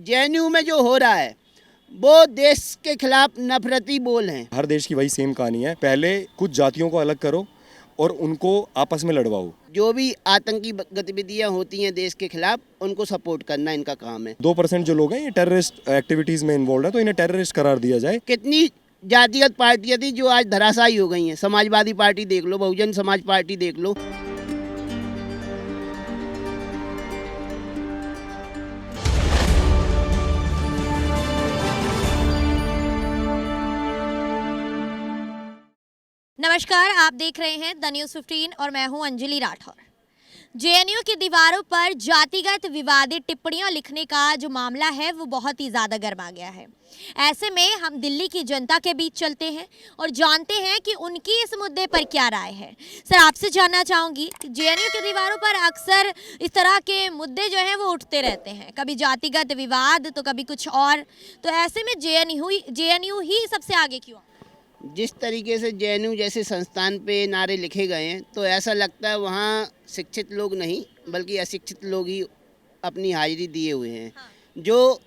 JNU में जो हो रहा है वो देश के खिलाफ नफरती बोल हैं। हर देश की वही सेम कहानी है, पहले कुछ जातियों को अलग करो और उनको आपस में लड़वाओ। जो भी आतंकी गतिविधियां होती हैं देश के खिलाफ उनको सपोर्ट करना इनका काम है। 2% जो लोग हैं ये टेररिस्ट एक्टिविटीज में इन्वॉल्व है, तो इन्हें टेररिस्ट करार दिया जाए। कितनी जातिगत पार्टियां थी जो आज धराशायी हो गई हैं। समाजवादी पार्टी देख लो, बहुजन समाज पार्टी देख लो। नमस्कार, आप देख रहे हैं द न्यूज़ 15 और मैं हूं अंजलि राठौर। जेएनयू की दीवारों पर जातिगत विवादित टिप्पणियां लिखने का जो मामला है वो बहुत ही ज़्यादा गर्मा गया है। ऐसे में हम दिल्ली की जनता के बीच चलते हैं और जानते हैं कि उनकी इस मुद्दे पर क्या राय है। सर, आपसे जानना चाहूँगी कि जेएनयू की दीवारों पर अक्सर इस तरह के मुद्दे जो हैं वो उठते रहते हैं, कभी जातिगत विवाद तो कभी कुछ और। तो ऐसे में जेएनयू ही सबसे आगे क्यों? जिस तरीके से जेएनयू जैसे संस्थान पे नारे लिखे गए हैं तो ऐसा लगता है वहाँ शिक्षित लोग नहीं बल्कि अशिक्षित लोग ही अपनी हाजिरी दिए हुए हैं। जो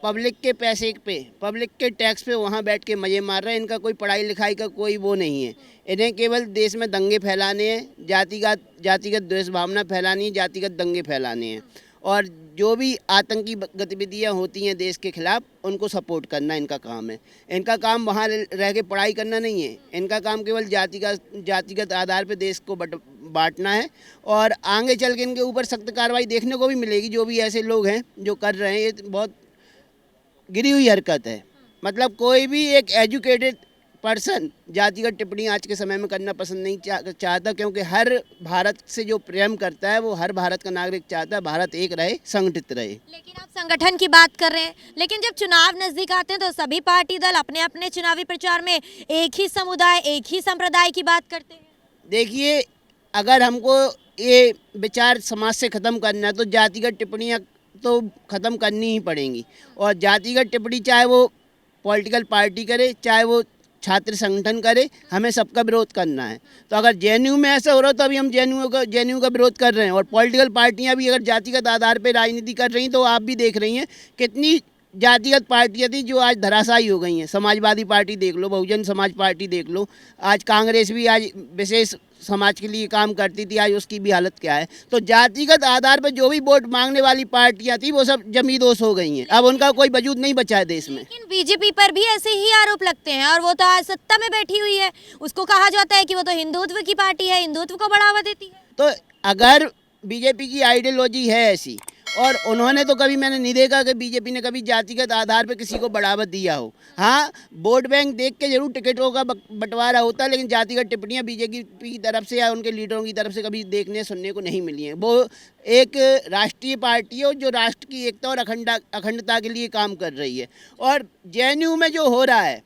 पब्लिक के पैसे पे, पब्लिक के टैक्स पे वहाँ बैठ के मज़े मार रहे हैं। इनका कोई पढ़ाई लिखाई का कोई वो नहीं है। इन्हें केवल देश में दंगे फैलाने हैं, जातिगत द्वेष भावना फैलानी है, जातिगत दंगे फैलाने हैं। और जो भी आतंकी गतिविधियां होती हैं देश के खिलाफ उनको सपोर्ट करना इनका काम है। इनका काम वहाँ रह के पढ़ाई करना नहीं है। इनका काम केवल जातिगत आधार पर देश को बांटना है। और आगे चल के इनके ऊपर सख्त कार्रवाई देखने को भी मिलेगी। जो भी ऐसे लोग हैं जो कर रहे हैं, ये बहुत गिरी हुई हरकत है। मतलब कोई भी एक एजुकेटेड पर्सन जातिगत टिप्पणी आज के समय में करना पसंद नहीं चाहता, क्योंकि हर भारत से जो प्रेम करता है वो हर भारत का नागरिक चाहता है भारत एक रहे, संगठित रहे। लेकिन आप संगठन की बात कर रहे हैं, लेकिन जब चुनाव नजदीक आते हैं तो सभी पार्टी दल अपने अपने चुनावी प्रचार में एक ही समुदाय, एक ही संप्रदाय की बात करते हैं। देखिए, अगर हमको ये विचार समाज से ख़त्म करना है तो जातिगत टिप्पणियाँ तो ख़त्म करनी ही पड़ेंगी। और जातिगत टिप्पणी चाहे वो पॉलिटिकल पार्टी करे, चाहे वो छात्र संगठन करे, हमें सबका विरोध करना है। तो अगर जेएनयू में ऐसा हो रहा है तो अभी हम जेएनयू का विरोध कर रहे हैं। और पॉलिटिकल पार्टियां भी अगर जातिगत आधार पर राजनीति कर रही हैं तो आप भी देख रही हैं कितनी जातिगत पार्टियां थी जो आज धराशायी हो गई हैं। समाजवादी पार्टी देख लो, बहुजन समाज पार्टी देख लो। आज कांग्रेस भी आज विशेष समाज के लिए काम करती थी, आज उसकी भी हालत क्या है। तो जातिगत आधार पर जो भी वोट मांगने वाली पार्टियां थी वो सब जमींदोज हो गई हैं। अब उनका कोई वजूद नहीं बचा है देश में। लेकिन बीजेपी पर भी ऐसे ही आरोप लगते हैं और वो तो आज सत्ता में बैठी हुई है। उसको कहा जाता है कि वो तो हिंदुत्व की पार्टी है, हिंदुत्व को बढ़ावा देती है। तो अगर बीजेपी की आइडियोलॉजी है ऐसी, और उन्होंने तो कभी, मैंने नहीं देखा कि बीजेपी ने कभी जातिगत आधार पर किसी को बढ़ावा दिया हो। हाँ, वोट बैंक देख के जरूर टिकटों का बंटवारा होता है, लेकिन जातिगत टिप्पणियां बीजेपी की तरफ से या उनके लीडरों की तरफ से कभी देखने सुनने को नहीं मिली हैं। वो एक राष्ट्रीय पार्टी है जो राष्ट्र की एकता और अखंडता के लिए काम कर रही है। और जेएनयू में जो हो रहा है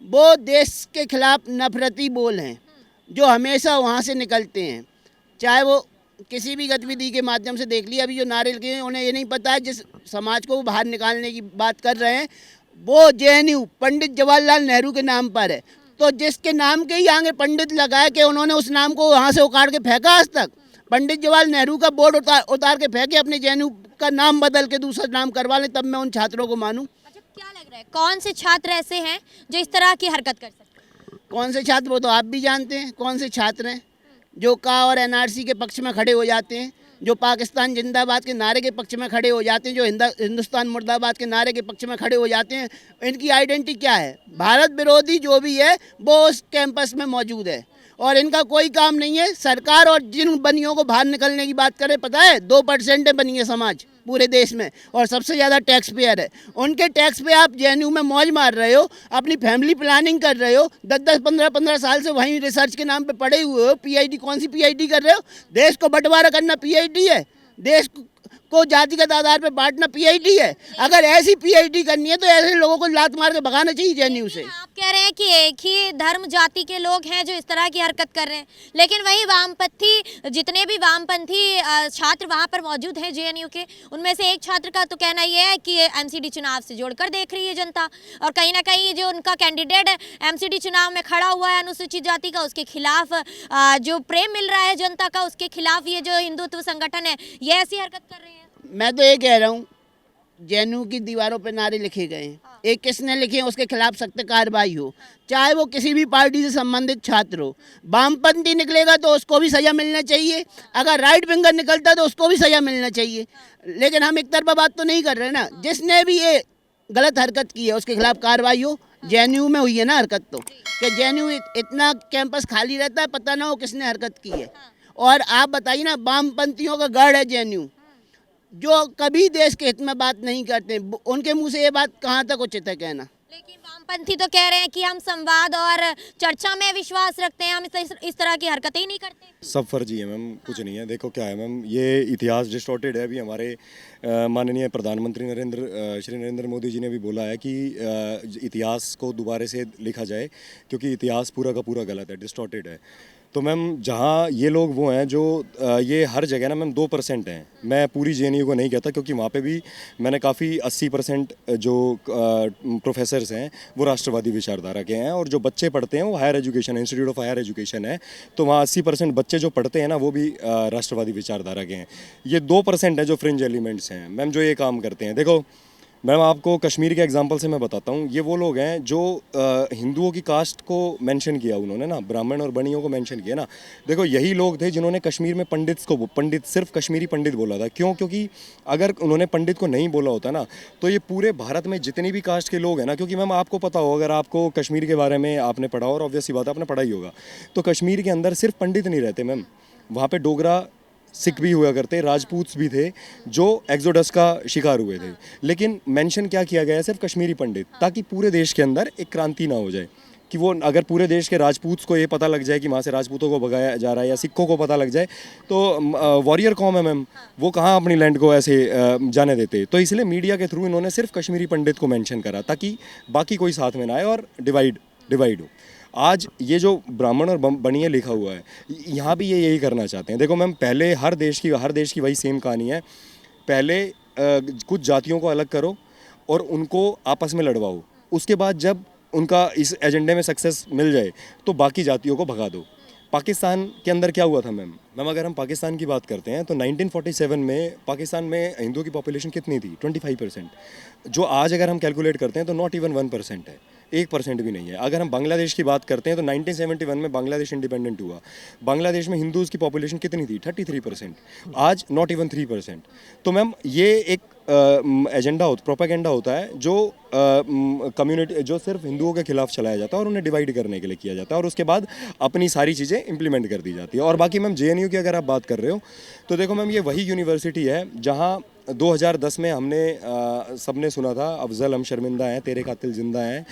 वो देश के खिलाफ नफरती बोल हैं जो हमेशा वहाँ से निकलते हैं। चाहे वो किसी भी गतिविधि के माध्यम से देख लिया। अभी जो नारे लगे हैं उन्हें ये नहीं पता है जिस समाज को वो बाहर निकालने की बात कर रहे हैं वो जेएनयू पंडित जवाहरलाल नेहरू के नाम पर है। तो जिसके नाम के ही आगे पंडित लगाया कि उन्होंने उस नाम को वहाँ से उखाड़ के फेंका। आज तक पंडित जवाहरलाल नेहरू का बोर्ड उतार के फेंके, अपने जेएनयू का नाम बदल के दूसरा नाम करवा लें, तब मैं उन छात्रों को मानूँ। अच्छा, क्या लग रहा है कौन से छात्र ऐसे हैं जो इस तरह की हरकत कर सकते हैं? कौन से छात्र, वो तो आप भी जानते हैं कौन से छात्र हैं जो का और एनआरसी के पक्ष में खड़े हो जाते हैं, जो पाकिस्तान जिंदाबाद के नारे के पक्ष में खड़े हो जाते हैं, जो हिंदुस्तान मुर्दाबाद के नारे के पक्ष में खड़े हो जाते हैं। इनकी आइडेंटिटी क्या है? भारत विरोधी जो भी है वो उस कैंपस में मौजूद है। और इनका कोई काम नहीं है। सरकार और जिन बनियों को बाहर निकलने की बात करें, पता है 2% है बनिए समाज पूरे देश में और सबसे ज़्यादा टैक्स पेयर है। उनके टैक्स पे आप जेएनयू में मौज मार रहे हो, अपनी फैमिली प्लानिंग कर रहे हो, 10-10, 15-15 साल से वहीं रिसर्च के नाम पे पड़े हुए हो। पीएचडी, कौन सी पीएचडी कर रहे हो? देश को बंटवारा करना पीएचडी है? देश को जातिगत आधार पर बांटना पीएचडी है? अगर ऐसी पीएचडी करनी है तो ऐसे लोगों को लात मार के भगाना चाहिए जेएनयू से। आप कह रहे हैं कि एक ही धर्म जाति के लोग हैं जो इस तरह की हरकत कर रहे हैं, लेकिन वही वामपंथी, जितने भी वामपंथी छात्र वहां पर मौजूद हैं जेएनयू के, उनमें से एक छात्र का तो कहना यह है कि एमसीडी चुनाव से जोड़कर देख रही है जनता, और कहीं ना कहीं जो उनका कैंडिडेट एमसीडी चुनाव में खड़ा हुआ है अनुसूचित जाति का, उसके खिलाफ जो प्रेम मिल रहा है जनता का, उसके खिलाफ ये जो हिंदुत्व संगठन है ये ऐसी हरकत कर रहे हैं। मैं तो ये कह रहा हूँ जेएनयू की दीवारों पे नारे लिखे गए हैं, एक किसने लिखे हैं उसके खिलाफ सख्त कार्रवाई हो, चाहे वो किसी भी पार्टी से संबंधित छात्र हो। वामपंथी निकलेगा तो उसको भी सजा मिलना चाहिए, अगर राइट विंगर निकलता है तो उसको भी सजा मिलना चाहिए। लेकिन हम एक तरफा बात तो नहीं कर रहे ना, जिसने भी ये गलत हरकत की है उसके खिलाफ कार्रवाई हो। जेएनयू में हुई है ना हरकत, तो कि जेएनयू इतना कैंपस खाली रहता है, पता ना हो किसने हरकत की है। और आप बताइए ना, वामपंथियों का गढ़ है जेएनयू, जो कभी देश के हित में बात नहीं करते, उनके मुंह से ये बात कहाँ तक उचित है कहना। लेकिन वामपंथी तो कह रहे हैं कि हम संवाद और चर्चा में विश्वास रखते हैं, हम इस तरह की हरकतें ही नहीं करते। सब फर्जी है मैम, कुछ नहीं है। देखो क्या है मैम, ये इतिहास डिस्टॉर्टेड है। अभी हमारे माननीय प्रधानमंत्री श्री नरेंद्र मोदी जी ने भी बोला है कि इतिहास को दोबारा से लिखा जाए, क्योंकि इतिहास पूरा का पूरा गलत है, डिस्टॉर्टेड है। तो मैम जहाँ ये लोग वो हैं जो ये हर जगह ना मैम 2% हैं। मैं पूरी जेएनयू को नहीं कहता, क्योंकि वहाँ पे भी मैंने काफ़ी 80% जो प्रोफेसर्स हैं वो राष्ट्रवादी विचारधारा के हैं, और जो बच्चे पढ़ते हैं वो हायर एजुकेशन है, इंस्टीट्यूट ऑफ हायर एजुकेशन है, तो वहाँ 80% बच्चे जो पढ़ते हैं ना वो भी राष्ट्रवादी विचारधारा के हैं। ये 2% है जो फ्रिंज एलिमेंट्स हैं मैम, जो ये काम करते हैं। देखो मैम, आपको कश्मीर के एग्जांपल से मैं बताता हूँ। ये वो लोग हैं जो हिंदुओं की कास्ट को मेंशन किया उन्होंने ना, ब्राह्मण और बनियों को मेंशन किया ना। देखो यही लोग थे जिन्होंने कश्मीर में पंडित सिर्फ कश्मीरी पंडित बोला था। क्यों? क्योंकि अगर उन्होंने पंडित को नहीं बोला होता ना, तो ये पूरे भारत में जितनी भी कास्ट के लोग हैं ना, क्योंकि मैम आपको पता हो, अगर आपको कश्मीर के बारे में आपने पढ़ा, और ऑब्वियस सी बात है आपने पढ़ा ही होगा, तो कश्मीर के अंदर सिर्फ पंडित नहीं रहते मैम, वहाँ पे डोगरा सिख भी हुआ करते, राजपूत भी थे जो एक्सोडस का शिकार हुए थे। लेकिन मेंशन क्या किया गया है? सिर्फ कश्मीरी पंडित, ताकि पूरे देश के अंदर एक क्रांति ना हो जाए, कि वो अगर पूरे देश के राजपूत को ये पता लग जाए कि वहाँ से राजपूतों को भगाया जा रहा है, या सिखों को पता लग जाए, तो वॉरियर कौम है मैम, वो कहाँ अपनी लैंड को ऐसे जाने देते। तो इसलिए मीडिया के थ्रू इन्होंने सिर्फ कश्मीरी पंडित को मेंशन करा, ताकि बाकी कोई साथ में ना आए और डिवाइड हो। आज ये जो ब्राह्मण और बनिए लिखा हुआ है, यहाँ भी ये यही करना चाहते हैं। देखो मैम, पहले हर देश की वही सेम कहानी है। पहले कुछ जातियों को अलग करो और उनको आपस में लड़वाओ, उसके बाद जब उनका इस एजेंडे में सक्सेस मिल जाए तो बाकी जातियों को भगा दो। पाकिस्तान के अंदर क्या हुआ था मैम, अगर हम पाकिस्तान की बात करते हैं तो 1947 में पाकिस्तान में हिंदुओं की पॉपुलेशन कितनी थी? 25%। जो आज अगर हम कैलकुलेट करते हैं तो नॉट इवन 1% है, 1% भी नहीं है। अगर हम बांग्लादेश की बात करते हैं तो 1971 में बांग्लादेश इंडिपेंडेंट हुआ, बांग्लादेश में हिंदूज़ की पॉपुलेशन कितनी थी? 33%, आज नॉट इवन 3%। तो मैम ये एक प्रोपेगेंडा होता है जो कम्युनिटी, जो सिर्फ हिंदुओं के खिलाफ चलाया जाता है और उन्हें डिवाइड करने के लिए किया जाता है, और उसके बाद अपनी सारी चीज़ें इंप्लीमेंट कर दी जाती है। और बाकी मैम जेएनयू की अगर आप बात कर रहे हो तो देखो मैम, ये वही यूनिवर्सिटी है जहाँ 2010 में हमने सबने सुना था, अफजल हम शर्मिंदा हैं, तेरे कातिल जिंदा हैं,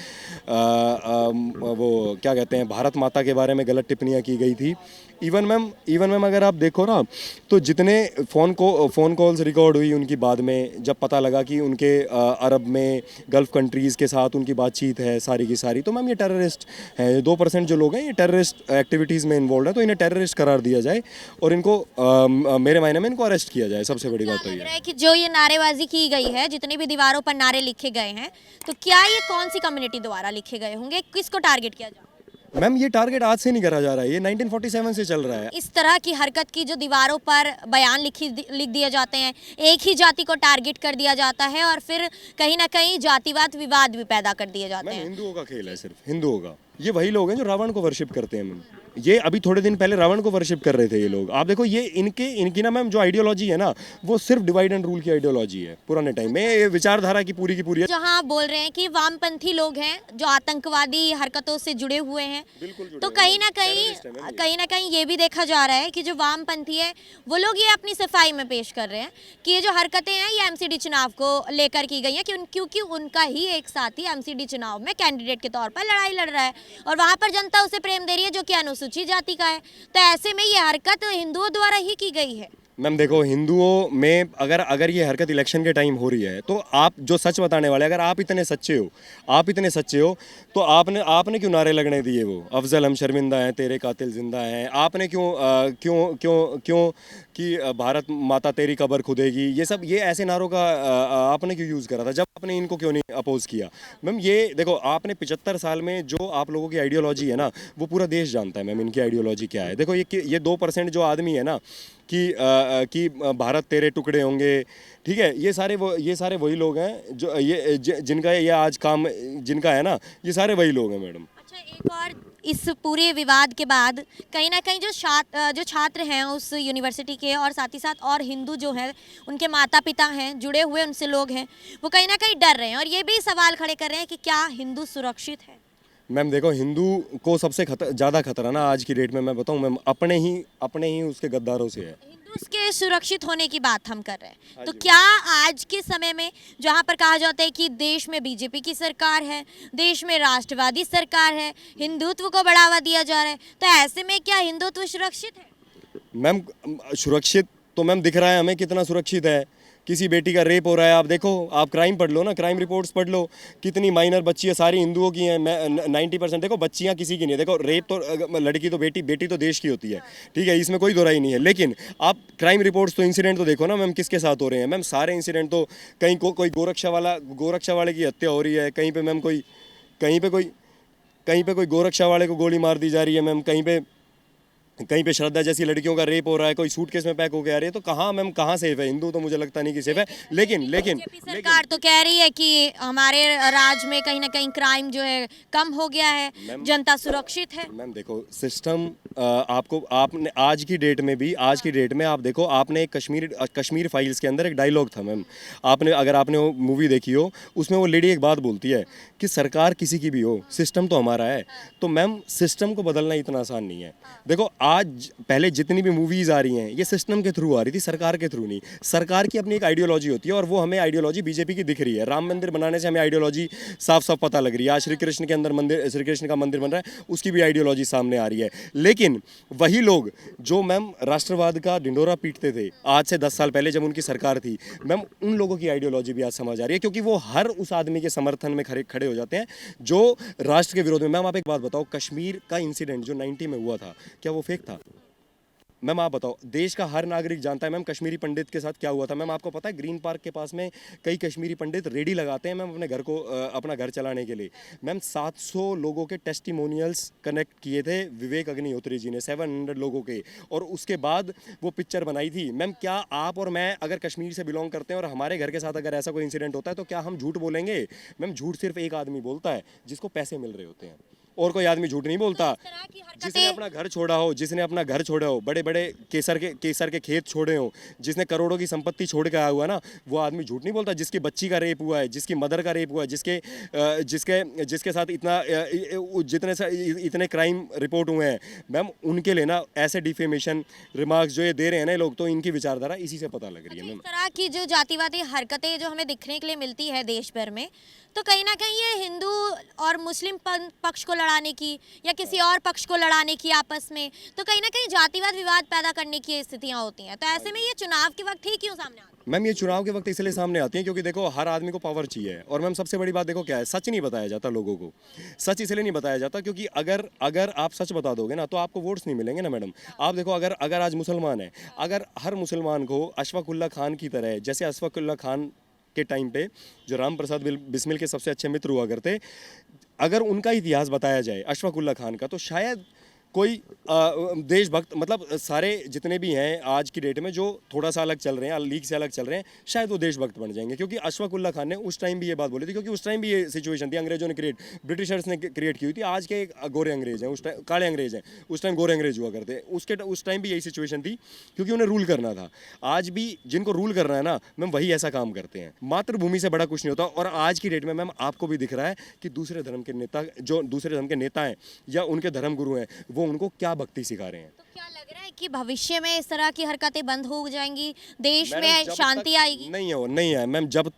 वो क्या कहते हैं, भारत माता के बारे में गलत टिप्पणियाँ की गई थी। इवन मैम अगर आप देखो ना, तो जितने फ़ोन कॉल्स रिकॉर्ड हुई उनकी, बाद में जब पता लगा कि उनके अरब में गल्फ़ कंट्रीज़ के साथ उनकी बातचीत है सारी की सारी, तो मैम ये टेररिस्ट हैं। 2% जो लोग हैं ये टेररिस्ट एक्टिविटीज़ में इन्वॉल्व है, तो इन्हें टेररिस्ट करार दिया जाए और इनको मेरे मायने में इनको अरेस्ट किया जाए। सबसे बड़ी बात तो ये है कि जो ये नारेबाजी की गई है, जितनी भी दीवारों पर नारे लिखे गए हैं, तो क्या ये कौन सी कम्युनिटी द्वारा लिखे गए होंगे, किसको टारगेट किया जाए? मैम ये टारगेट आज से नहीं करा जा रहा है, ये 1947 से चल रहा है। इस तरह की हरकत की जो दीवारों पर बयान लिख दिए जाते हैं, एक ही जाति को टारगेट कर दिया जाता है और फिर कहीं ना कहीं जातिवाद विवाद भी पैदा कर दिए जाते हैं। हिंदुओं का खेल है, सिर्फ हिंदुओं का। ये वही लोग हैं जो रावण को वर्शिप करते हैं मैम। ये अभी थोड़े दिन पहले रावण को वर्शिप कर रहे थे ये लोग। आप देखो, ये इनकी ना मैम जो आइडियोलॉजी है ना, वो सिर्फ डिवाइड एंड रूल की आइडियोलॉजी है पुराने टाइम में, ये विचारधारा की पूरी है। जहां आप बोल रहे हैं कि वामपंथी लोग हैं जो आतंकवादी हरकतों से जुड़े हुए हैं, तो कहीं ना कहीं ये भी देखा जा रहा है कि जो वामपंथी है वो लोग ये अपनी सफाई में पेश कर रहे हैं कि ये जो हरकतें हैं ये एमसीडी चुनाव को लेकर की गई हैं, क्योंकि उनका ही एक साथी एमसीडी चुनाव में कैंडिडेट के तौर पर लड़ाई लड़ रहा है और वहां पर जनता उसे प्रेम दे रही है जो कि अनुसूचित जाति का है। तो ऐसे में ये हरकत हिंदुओं द्वारा ही की गई है। मैम देखो, हिंदुओं में अगर ये हरकत इलेक्शन के टाइम हो रही है, तो आप जो सच बताने वाले, अगर आप इतने सच्चे हो तो आपने क्यों नारे लगने दिए? वो अफजल हम शर्मिंदा हैं, तेरे कातिल जिंदा हैं, आपने क्यों कि भारत माता तेरी कब्र खुदेगी, ये ऐसे नारों का आपने क्यों यूज़ करा था, जब आपने इनको क्यों नहीं अपोज किया? मैम ये देखो, आपने 75 साल में जो आप लोगों की आइडियोलॉजी है ना, वो पूरा देश जानता है मैम इनकी आइडियोलॉजी क्या है। देखो ये 2% जो आदमी है ना, कि भारत तेरे टुकड़े होंगे, ठीक है। ये सारे वही लोग हैं जो जिनका ये आज काम जिनका है ना, ये सारे वही लोग हैं मैडम। अच्छा, एक और इस पूरे विवाद के बाद कहीं ना कहीं जो छात्र हैं उस यूनिवर्सिटी के, और साथ ही साथ और हिंदू जो हैं उनके माता पिता हैं, जुड़े हुए उनसे लोग हैं, वो कहीं ना कहीं डर रहे हैं और ये भी सवाल खड़े कर रहे हैं कि क्या हिंदू सुरक्षित है। मैम देखो, हिंदू को सबसे ज़्यादा खतरा ना आज की डेट में मैं बताऊं मैम, अपने ही उसके गद्दारों से है। हिंदू के सुरक्षित होने की बात हम कर रहे हैं, हाँ तो जी। क्या आज के समय में जहां पर कहा जाता है कि देश में बीजेपी की सरकार है, देश में राष्ट्रवादी सरकार है, हिंदुत्व को बढ़ावा दिया जा रहा है, तो ऐसे में क्या हिंदुत्व सुरक्षित है? मैम सुरक्षित तो मैम दिख रहा है हमें कितना सुरक्षित है। किसी बेटी का रेप हो रहा है, आप देखो, आप क्राइम पढ़ लो ना, क्राइम रिपोर्ट्स पढ़ लो, कितनी माइनर बच्चियाँ सारी हिंदुओं की हैं। 90% देखो बच्चियाँ किसी की नहीं है। देखो रेप तो लड़की तो बेटी तो देश की होती है, ठीक है, इसमें कोई दोहराई नहीं है। लेकिन आप क्राइम रिपोर्ट्स तो इंसिडेंट तो देखो ना मैम, किसके साथ हो रहे हैं मैम। सारे इंसिडेंट तो कहीं कोई गोरक्षा वाले की हत्या हो रही है, कहीं पे मैम कहीं पे कोई गोरक्षा वाले को गोली मार दी जा रही है मैम, कहीं पे श्रद्धा जैसी लड़कियों का रेप हो रहा है, कोई सूटकेस में पैक होके आ रही है। तो कहाँ मैम, कहाँ सेफ है? हिंदू तो मुझे लगता नहीं कि सेफ है। लेकिन बीजेपी सरकार तो कह रही है कि हमारे राज्य में कहीं ना कहीं क्राइम जो है कम हो गया है, जनता सुरक्षित है। मैम देखो, सिस्टम आपने आज की डेट में आप देखो, आपने कश्मीर फाइल्स के अंदर एक डायलॉग था मैम, अगर आपने वो मूवी देखी हो, उसमें वो लेडी एक बात बोलती है कि सरकार किसी की भी हो, सिस्टम तो हमारा है। तो मैम सिस्टम को बदलना इतना आसान नहीं है। देखो, आज पहले जितनी भी मूवीज आ रही हैं, ये सिस्टम के थ्रू आ रही थी, सरकार के थ्रू नहीं। सरकार की अपनी एक आइडियोलॉजी होती है, और वो हमें आइडियोलॉजी बीजेपी की दिख रही है। राम मंदिर बनाने से हमें आइडियोलॉजी साफ साफ पता लग रही है। आज श्री कृष्ण का मंदिर बन रहा है, उसकी भी आइडियोलॉजी सामने आ रही है। लेकिन वही लोग जो मैम राष्ट्रवाद का ढिंडोरा पीटते थे आज से 10 साल पहले जब उनकी सरकार थी, मैम उन लोगों की आइडियोलॉजी भी आज समझ आ रही है, क्योंकि वो हर उस आदमी के समर्थन में खड़े हो जाते हैं जो राष्ट्र के विरोध में। मैम आप एक बात बताओ, कश्मीर का इंसिडेंट जो 90 में हुआ था, क्या वो फेक था? मैम आप बताओ, देश का हर नागरिक जानता है मैम कश्मीरी पंडित के साथ क्या हुआ था। मैम आपको पता है, ग्रीन पार्क के पास में कई कश्मीरी पंडित रेडी लगाते हैं मैम अपना घर चलाने के लिए। मैम 700 लोगों के टेस्टिमोनियल्स कनेक्ट किए थे विवेक अग्निहोत्री जी ने, 700 लोगों के, और उसके बाद वो पिक्चर बनाई थी। मैम क्या आप और मैं अगर कश्मीर से बिलोंग करते हैं और हमारे घर के साथ अगर ऐसा कोई इंसिडेंट होता है, तो क्या हम झूठ बोलेंगे? मैम झूठ सिर्फ एक आदमी बोलता है, जिसको पैसे मिल रहे होते हैं, और कोई आदमी झूठ नहीं बोलता। जिसने अपना घर छोड़ा हो, बड़े बड़े केसर के खेत छोड़े हो, जिसने करोड़ों की संपत्ति छोड़ के आया हुआ ना, वो आदमी झूठ नहीं बोलता। जिसकी बच्ची का रेप हुआ है, जिसकी मदर का रेप हुआ है, जिसके साथ इतने क्राइम रिपोर्ट हुए हैं, मैम उनके लिए ना ऐसे डिफेमेशन रिमार्क्स जो ये दे रहे हैं ना लोग, तो इनकी विचारधारा इसी से पता लग रही है। मैम इस तरह की जो जातिवादी हरकतें जो हमें दिखने के लिए मिलती है देश भर में, तो कहीं ना कहीं ये हिंदू और मुस्लिम पक्ष को लड़ाने की या किसी और पक्ष को लड़ाने की आपस में, तो कहीं ना कहीं जातिवाद विवाद पैदा करने की स्थितियां होती हैं। तो ऐसे में ये चुनाव के वक्त ही क्यों सामने आती है? मैम ये चुनाव के वक्त इसलिए सामने आती हैं क्योंकि देखो, हर आदमी को पावर चाहिए। और मैम सबसे बड़ी बात देखो क्या है, सच नहीं बताया जाता लोगों को। सच इसलिए नहीं बताया जाता क्योंकि अगर आप सच बता दोगे ना, तो आपको वोट्स नहीं मिलेंगे ना मैडम। आप देखो, अगर आज मुसलमान है, अगर हर मुसलमान को अशफाकुल्ला खान की तरह, जैसे अशफाकुल्ला खान के टाइम पे जो राम प्रसाद बिस्मिल के सबसे अच्छे मित्र हुआ करते, अगर उनका इतिहास बताया जाए अशफाकुल्ला खान का, तो शायद कोई देशभक्त, मतलब सारे जितने भी हैं आज की डेट में जो थोड़ा सा अलग चल रहे हैं, लीग से अलग चल रहे हैं, शायद वो देशभक्त बन जाएंगे। क्योंकि अशफाकुल्ला खान ने उस टाइम भी ये बात बोली थी, क्योंकि उस टाइम भी ये सिचुएशन थी, अंग्रेजों ने ब्रिटिशर्स ने क्रिएट की हुई थी। आज के गोरे अंग्रेज हैं, उस टाइम काले अंग्रेज हैं, उस टाइम गोरे अंग्रेज हुआ करते। उस टाइम भी यही सिचुएशन थी, क्योंकि उन्हें रूल करना था। आज भी जिनको रूल करना है ना मैम, वही ऐसा काम करते हैं। मातृभूमि से बड़ा कुछ नहीं होता। और आज की डेट में मैम आपको भी दिख रहा है कि दूसरे धर्म के नेता हैं या उनके धर्म गुरु हैं, वो उनको क्या भक्ति सिखा रहे हैं। तो क्या लग रहा है कि भविष्य में इस तरह की हरकतें बंद हो जाएंगी, देश में शांति आएगी? नहीं है मैम, जब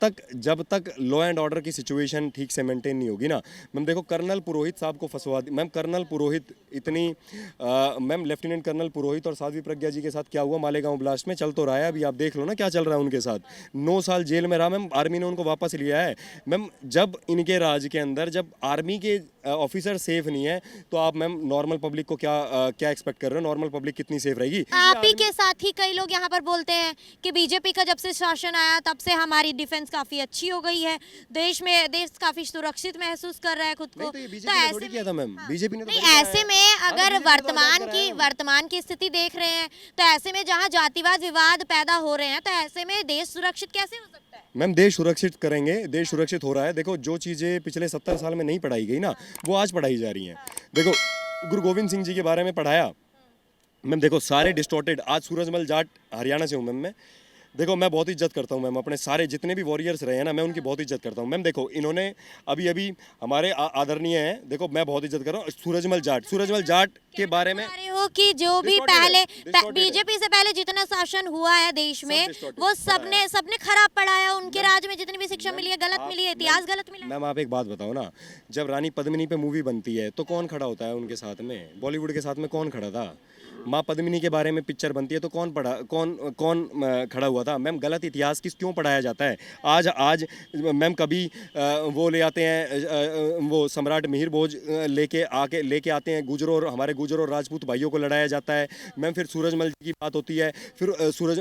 तक लॉ एंड ऑर्डर की सिचुएशन ठीक से मेंटेन नहीं होगी ना मैम। देखो, कर्नल पुरोहित साहब को फंसवा दी मैम। कर्नल पुरोहित मैम लेफ्टिनेंट कर्नल पुरोहित और साध्वी प्रज्ञा जी के साथ क्या हुआ मालेगांव ब्लास्ट में, चल तो रहा है अभी, आप देख लो ना क्या चल रहा है उनके साथ। 9 साल जेल में रहा मैम, आर्मी ने उनको वापस लिया है मैम। जब इनके राज के अंदर जब आर्मी के ऑफिसर सेफ नहीं है, तो आप मैम नॉर्मल पब्लिक को क्या एक्सपेक्ट कर रहे हो? नॉर्मल पब्लिक कितनी सेफ रहेगी। आप ही के साथ ही कई लोग यहाँ पर बोलते हैं कि बीजेपी का जब से शासन आया तब से हमारी डिफेंस काफी अच्छी हो गई है, देश काफी सुरक्षित महसूस कर रहा है खुद को। तो ये बीजेपी ने थोड़ी किया था मैम, बीजेपी ने तो नहीं, बड़ी किया ऐसे है। में हाँ, अगर BJP ने तो आजाद कराया है। वर्तमान की स्थिति देख रहे हैं तो ऐसे में जहाँ जातिवाद विवाद पैदा हो रहे हैं तो ऐसे में देश सुरक्षित कैसे हो सकता है? मैम देश सुरक्षित करेंगे, देश सुरक्षित हो रहा है। देखो जो चीज़ें पिछले 70 साल में नहीं पढ़ाई गई ना, वो आज पढ़ाई जा रही हैं। देखो गुरु गोविंद सिंह जी के बारे में पढ़ाया मैम, देखो सारे डिस्टॉर्टेड, आज सूरजमल जाट हरियाणा से हूँ मैम मैं। देखो मैं बहुत इज्जत करता हूँ मैम, अपने सारे जितने भी वॉरियर्स रहे हैं ना, मैं उनकी बहुत इज्जत करता हूँ मैम। देखो इन्होंने अभी हमारे आदरणीय हैं, देखो मैं बहुत इज्जत कर रहा हूँ सूरजमल जाट के बारे में। बता रहे हो कि जो भी Distorted है। बीजेपी से पहले जितना शासन हुआ है देश में distorted वो पढ़ा सबने खराब पढ़ाया, उनके राज में जितनी भी शिक्षा मिली है गलत मिली है, इतिहास गलत मिला है। मैम आप एक बात बताओ ना, जब रानी पद्मिनी पे मूवी बनती है तो कौन खड़ा होता है उनके साथ में? बॉलीवुड के साथ में कौन खड़ा था? माँ पद्मिनी के बारे में पिक्चर बनती है तो कौन खड़ा हुआ था? मैम गलत इतिहास क्यों पढ़ाया जाता है? आज मैम कभी वो ले आते हैं वो सम्राट मिहिर भोज लेके आते हैं, हमारे गुजरों और राजपूत भाइयों को लड़ाया जाता है। मैम फिर सूरजमल जी की बात होती है, फिर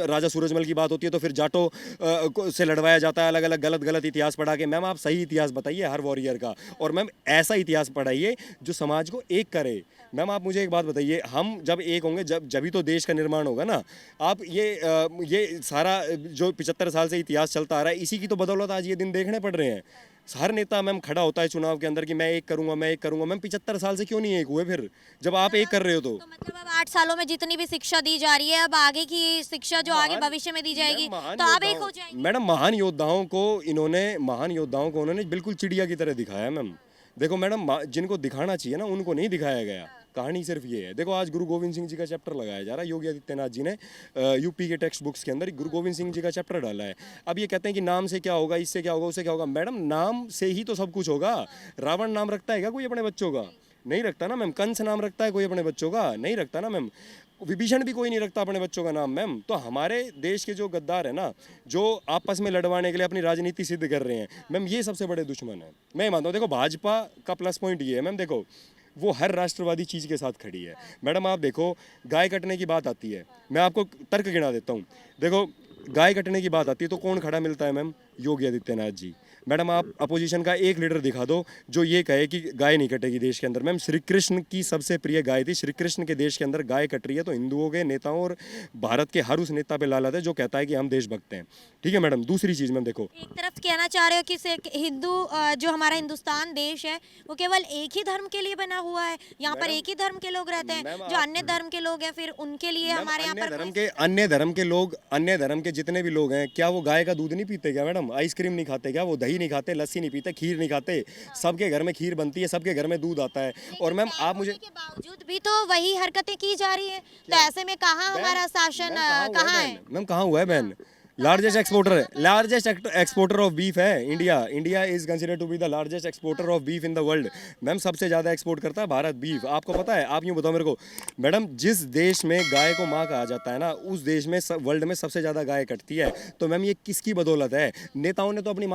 राजा सूरजमल की बात होती है तो फिर जाटों से लड़वाया जाता है, अलग अलग गलत इतिहास पढ़ा के। मैम आप सही इतिहास बताइए हर वॉरियर का, और मैम ऐसा इतिहास पढ़ाइए जो समाज को एक करे। मैम आप मुझे एक बात बताइए, हम जब एक होंगे जब ही तो देश का निर्माण होगा ना। आप ये सारा जो 75 साल से इतिहास चलता आ रहा है, इसी की तो बदौलत आज ये दिन देखने पड़ रहे हैं। हर नेता मैम खड़ा होता है चुनाव के अंदर कि मैं एक करूंगा। मैम 75 साल से क्यों नहीं एक हुए फिर, जब आप एक कर रहे हो तो मतलब अब 8 सालों में जितनी भी शिक्षा दी जा रही है, अब आगे की शिक्षा जो आगे भविष्य में दी जाएगी तो आप एक हो जाएंगे। मैडम महान योद्धाओं को उन्होंने बिल्कुल चिड़िया की तरह दिखाया मैम। देखो मैडम जिनको दिखाना चाहिए ना उनको नहीं दिखाया गया। कहानी सिर्फ ये है। देखो आज गुरु गोविंद सिंह जी का चैप्टर लगाया जा रहा है, योगी आदित्यनाथ जी ने यूपी के टेक्स्ट बुक्स के अंदर गुरु गोविंद सिंह जी का चैप्टर डाला है। अब ये कहते हैं कि नाम से क्या होगा, इससे क्या होगा, उससे क्या होगा। मैडम नाम से ही तो सब कुछ होगा। रावण नाम रखता है क्या कोई अपने बच्चों का? नहीं रखता ना मैम। कंस नाम रखता है कोई अपने बच्चों का? नहीं रखता ना मैम। विभीषण भी कोई नहीं रखता अपने बच्चों का नाम मैम। तो हमारे देश के जो गद्दार है ना, जो आपस में लड़वाने के लिए अपनी राजनीति सिद्ध कर रहे हैं मैम, ये सबसे बड़े दुश्मन है। मैं मानता हूँ देखो भाजपा का प्लस पॉइंट ये है मैम, देखो वो हर राष्ट्रवादी चीज़ के साथ खड़ी है। मैडम आप देखो गाय कटने की बात आती है, मैं आपको तर्क गिना देता हूँ। देखो गाय कटने की बात आती है तो कौन खड़ा मिलता है मैम? योगी आदित्यनाथ जी। मैडम आप अपोजिशन का एक लीडर दिखा दो जो ये कहे कि गाय नहीं कटेगी देश के अंदर। मैम श्री कृष्ण की सबसे प्रिय गाय थी, श्री कृष्ण के देश के अंदर गाय कट रही है तो हिंदुओं के नेताओं और भारत के हर उस नेता पे लालत है जो कहता है कि हम देशभक्त हैं। ठीक है मैडम। दूसरी चीज़ मैम देखो, एक तरफ कहना चाह रहे हो कि जो हमारा हिंदुस्तान देश है वो केवल एक ही धर्म के लिए बना हुआ है, यहाँ पर एक ही धर्म के लोग रहते हैं, जो अन्य धर्म के लोग हैं फिर उनके लिए हमारे यहाँ पर अन्य धर्म के जितने भी लोग हैं, क्या वो गाय का दूध नहीं पीते क्या मैडम? आइसक्रीम नहीं खाते क्या? वो दही नहीं खाते, लस्सी नहीं पीते, खीर नहीं खाते? सबके घर में खीर बनती है, सबके घर में दूध आता है। और मैम आप मुझे के बावजूद भी तो वही हरकतें की जा रही है, तो ऐसे में कहाँ हमारा शासन कहाँ है? मैम कहाँ हुआ है बहन? लार्जेस्ट एक्सपोर्टर ऑफ बीफ है India is considered to be the largest exporter of beef in the world. Ma'am सबसे ज़्यादा एक्सपोर्ट करता है भारत बीफ। आपको पता है? आप यूँ बताओ मेरे को मैडम, जिस देश में गाय को माँ कहा जाता है ना, उस देश में वर्ल्ड में सबसे ज़्यादा गाय कटती है। तो मैम ये किसकी बदौलत है? नेताओं ने तो अपनी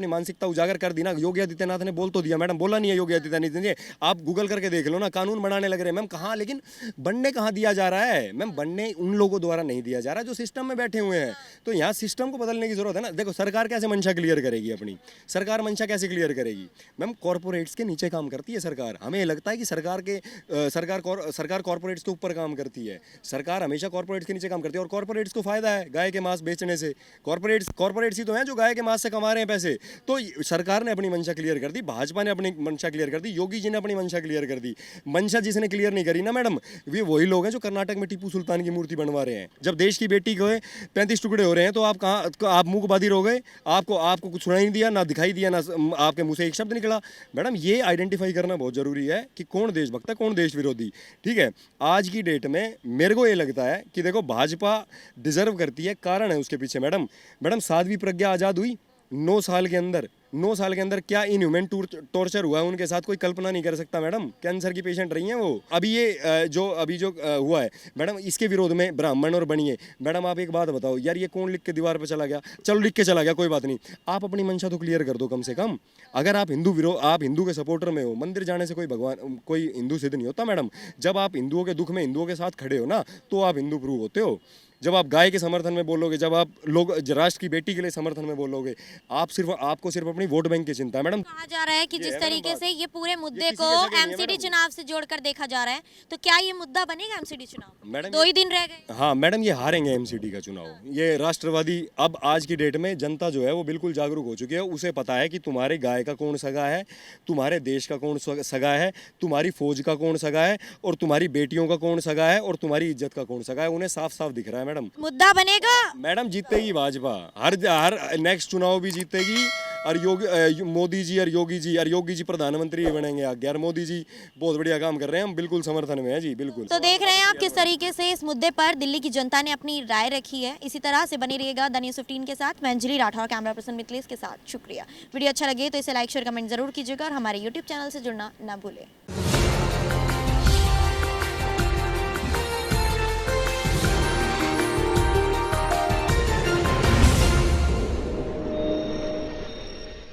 मानसिकता उजागर कर दी ना। योगी आदित्यनाथ ने बोल तो दिया मैडम, बोला नहीं है योगी आदित्यनाथ ने? आप गूगल करके देख लो ना, कानून बनाने लग रहे हैं मैम। कहाँ, लेकिन बनने कहाँ दिया जा रहा है मैम? बनने उन लोगों द्वारा नहीं दिया जा रहा जो सिस्टम में बैठे हुए हैं। तो यहाँ सिस्टम को बदलने की जरूरत है ना। देखो सरकार कैसे मंशा क्लियर करेगी अपनी? सरकार मंशा कैसे क्लियर करेगी मैम? कॉर्पोरेट्स के नीचे काम करती है सरकार। हमें लगता है कि सरकार कॉर्पोरेट्स के ऊपर काम करती है। सरकार हमेशा कॉर्पोरेट्स के नीचे काम करती है और कॉर्पोरेट्स को फायदा है गाय के मांस बेचने से। कॉर्पोरेट्स ही तो हैं जो गाय के मांस से कमा रहे हैं पैसे। तो सरकार ने अपनी मंशा क्लियर कर दी, भाजपा ने अपनी मंशा क्लियर कर दी, योगी जी ने अपनी मंशा क्लियर कर दी। मंशा जिसने क्लियर नहीं करी ना मैडम, वे वही लोग हैं जो कर्नाटक में टीपू सुल्तान की मूर्ति बनवा रहे हैं। जब देश की बेटी को 35 टुकड़े हो रहे हैं तो आप कहाँ, आप मुंह बधिर हो गए? आपको कुछ सुनाई नहीं दिया, ना दिखाई दिया, ना आपके मुंह से एक शब्द निकला? मैडम ये आइडेंटिफाई करना बहुत जरूरी है कि कौन देशभक्त है, कौन देश विरोधी। ठीक है, आज की डेट में मेरे को ये लगता है कि देखो भाजपा डिजर्व करती है, कारण है उसके पीछे मैडम। साध्वी प्रज्ञा आज़ाद हुई 9 साल के अंदर। 9 साल के अंदर क्या इनह्यूमन टॉर्चर हुआ है उनके साथ, कोई कल्पना नहीं कर सकता मैडम। कैंसर की पेशेंट रही हैं वो। अभी जो हुआ है मैडम, इसके विरोध में ब्राह्मण और बनिए। मैडम आप एक बात बताओ यार, ये कौन लिख के दीवार पर चला गया? चलो लिख के चला गया, कोई बात नहीं, आप अपनी मंशा तो क्लियर कर दो कम से कम। अगर आप हिंदू के सपोर्टर में हो, मंदिर जाने से कोई हिंदू सिद्ध नहीं होता मैडम। जब आप हिंदुओं के दुख में हिंदुओं के साथ खड़े हो ना, तो आप हिंदू प्रूव होते हो। जब आप गाय के समर्थन में बोलोगे, जब आप लोग राष्ट्र की बेटी के लिए समर्थन में बोलोगे, आपको सिर्फ अपनी वोट बैंक की चिंता है मैडम। कहा जा रहा है कि जिस तरीके से ये पूरे मुद्दे किसी को के सगे नहीं है एमसीडी मैडम। चुनाव से जोड़कर देखा जा रहा है, तो क्या ये मुद्दा बनेगा एमसीडी चुनाव? मैडम 2 ही दिन रह गए। हाँ मैडम, ये हारेंगे एमसीडी का चुनाव। ये राष्ट्रवादी, अब आज की डेट में जनता जो है वो बिल्कुल जागरूक हो चुकी है। उसे पता है कि तुम्हारे गाय का कौन सगा है, तुम्हारे देश का कौन सगा है, तुम्हारी फौज का कौन सगा है, और तुम्हारी बेटियों का कौन सगा है, और तुम्हारी इज्जत का कौन सगा है। उन्हें साफ साफ दिख रहा है मैडम। मुद्दा बनेगा। मैडम जीतेगी भाजपा, हर नेक्स्ट चुनाव भी जीतेगी। और मोदी जी प्रधानमंत्री ही बनेंगे आगे। यार मोदी जी बहुत बढ़िया काम कर रहे हैं, हम बिल्कुल समर्थन में हैं जी, बिल्कुल। तो देख रहे हैं आप किस तरीके से इस मुद्दे पर दिल्ली की जनता ने अपनी राय रखी है। इसी तरह से बने रहिएगा द न्यूज़ 15 के साथ। मैं अंजलि राठौर, कैमरा पर्सन मिथिलेश के साथ। शुक्रिया। वीडियो अच्छा लगे तो इसे लाइक शेयर कमेंट जरूर कीजिएगा और हमारे यूट्यूब चैनल से जुड़ना ना भूलें।